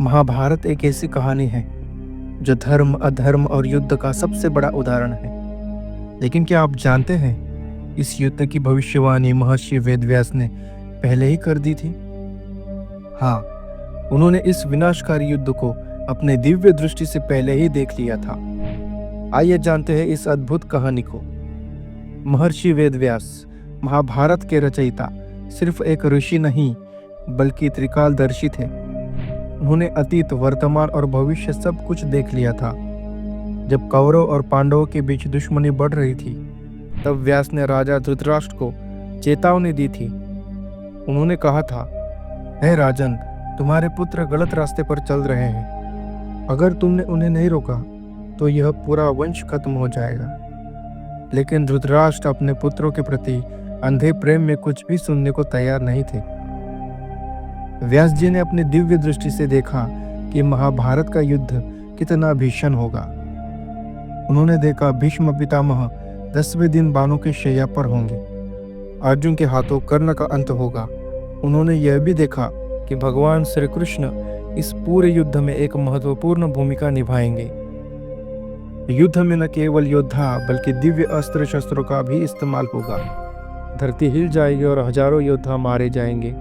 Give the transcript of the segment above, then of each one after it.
महाभारत एक ऐसी कहानी है जो धर्म, अधर्म और युद्ध का सबसे बड़ा उदाहरण है। लेकिन क्या आप जानते हैं, इस युद्ध की भविष्यवाणी महर्षि वेदव्यास ने पहले ही कर दी थी। हाँ, उन्होंने इस विनाशकारी युद्ध को अपने दिव्य दृष्टि से पहले ही देख लिया था। आइए जानते हैं इस अद्भुत कहानी को। महर्षि वेदव्यास, महाभारत के रचयिता, सिर्फ एक ऋषि नहीं बल्कि त्रिकालदर्शी थे। उन्होंने अतीत, वर्तमान और भविष्य सब कुछ देख लिया था। जब कौरव और पांडवों के बीच दुश्मनी बढ़ रही थी, तब व्यास ने राजा धृतराष्ट्र को चेतावनी दी थी। उन्होंने कहा था, हे राजन, तुम्हारे पुत्र गलत रास्ते पर चल रहे हैं। अगर तुमने उन्हें नहीं रोका तो यह पूरा वंश खत्म हो जाएगा। लेकिन धृतराष्ट्र अपने पुत्रों के प्रति अंधे प्रेम में कुछ भी सुनने को तैयार नहीं थे। व्यास जी ने अपनी दिव्य दृष्टि से देखा कि महाभारत का युद्ध कितना भीषण होगा। उन्होंने देखा भीष्म पितामह 10वें दिन बाणों के शैया पर होंगे। अर्जुन के हाथों कर्ण का अंत होगा। उन्होंने यह भी देखा कि भगवान श्री कृष्ण इस पूरे युद्ध में एक महत्वपूर्ण भूमिका निभाएंगे। युद्ध में न केवल योद्धा बल्कि दिव्य अस्त्र शस्त्रों का भी इस्तेमाल होगा। धरती हिल जाएगी और हजारों योद्धा मारे जाएंगे।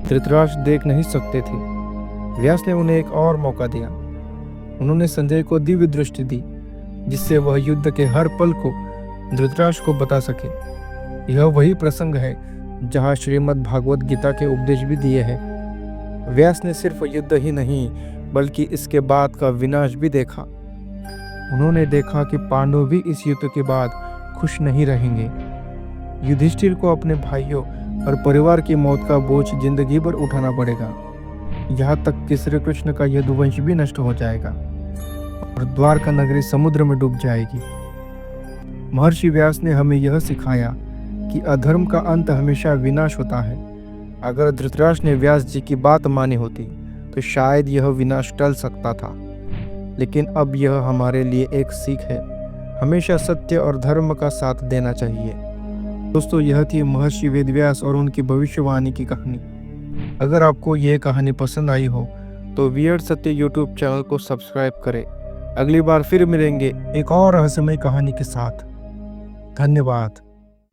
धृतराष्ट्र देख नहीं सकते थे। व्यास ने उन्हें एक और मौका दिया। उन्होंने संजय को दिव्य दृष्टि दी, जिससे वह युद्ध के हर पल को धृतराष्ट्र को बता सके। यह वही प्रसंग है जहाँ श्रीमद् भागवत गीता के उपदेश भी दिए हैं। व्यास ने सिर्फ युद्ध ही नहीं बल्कि इसके बाद का विनाश भी देखा। उन्होंने देखा कि पांडव भी इस युद्ध के बाद खुश नहीं रहेंगे। युधिष्ठिर को अपने भाइयों और परिवार की मौत का बोझ जिंदगी भर उठाना पड़ेगा। यहाँ तक कि श्री कृष्ण का यदुवंश भी नष्ट हो जाएगा और द्वारका नगरी समुद्र में डूब जाएगी। महर्षि व्यास ने हमें यह सिखाया कि अधर्म का अंत हमेशा विनाश होता है। अगर धृतराष्ट्र ने व्यास जी की बात मानी होती तो शायद यह विनाश टल सकता था। लेकिन अब यह हमारे लिए एक सीख है, हमेशा सत्य और धर्म का साथ देना चाहिए। दोस्तों, यह थी महर्षि वेदव्यास और उनकी भविष्यवाणी की कहानी। अगर आपको यह कहानी पसंद आई हो तो वियर्ड सत्य यूट्यूब चैनल को सब्सक्राइब करें। अगली बार फिर मिलेंगे एक और रहस्यमय कहानी के साथ। धन्यवाद।